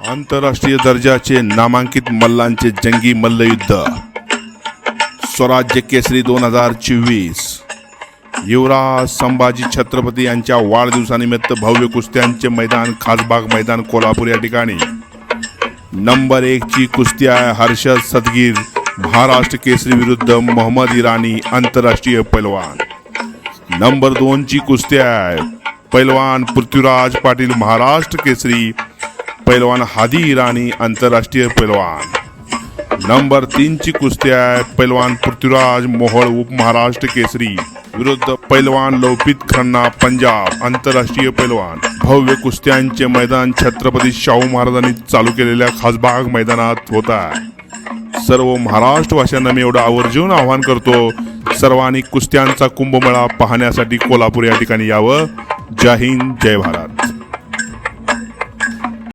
आंतरराष्ट्रीय दर्जाचे नामांकित मल्लांचे जंगी मल्लयुद्ध स्वराज्य केसरी 2024 युवराज संभाजी छत्रपती यांच्या वाढदिवसानिमित्त भव्य कुस्त्यांचे मैदान खासबाग मैदान कोल्हापूर या ठिकाणी नंबर 1 ची कुस्ती आहे हर्षद सदगीर महाराष्ट्र केसरी विरुद्ध मोहम्मद इराणी आंतरराष्ट्रीय पैलवान। नंबर 2 ची कुस्ती आहे पैलवान पृथ्वीराज पाटील महाराष्ट्र केसरी पैलवान हादी इराणी आंतरराष्ट्रीय पैलवान। नंबर 3 ची कुस्ती आहे पैलवान पृथ्वीराज मोहोळ उप महाराष्ट्र केसरी विरुद्ध पैलवान लोपित खन्ना पंजाब आंतरराष्ट्रीय पैलवान। भव्य कुस्त्यांचे मैदान छत्रपती शाहू महाराजांनी चालू केलेल्या खासबाग मैदानात होत आहे। सर्व महाराष्ट्रवासियांना मी एवढं आवर्जून आवाहन करतो, सर्वांनी कुस्त्यांचा कुंभमेळा पाहण्यासाठी कोल्हापूर या ठिकाणी यावं। जय हिंद, जय भारत।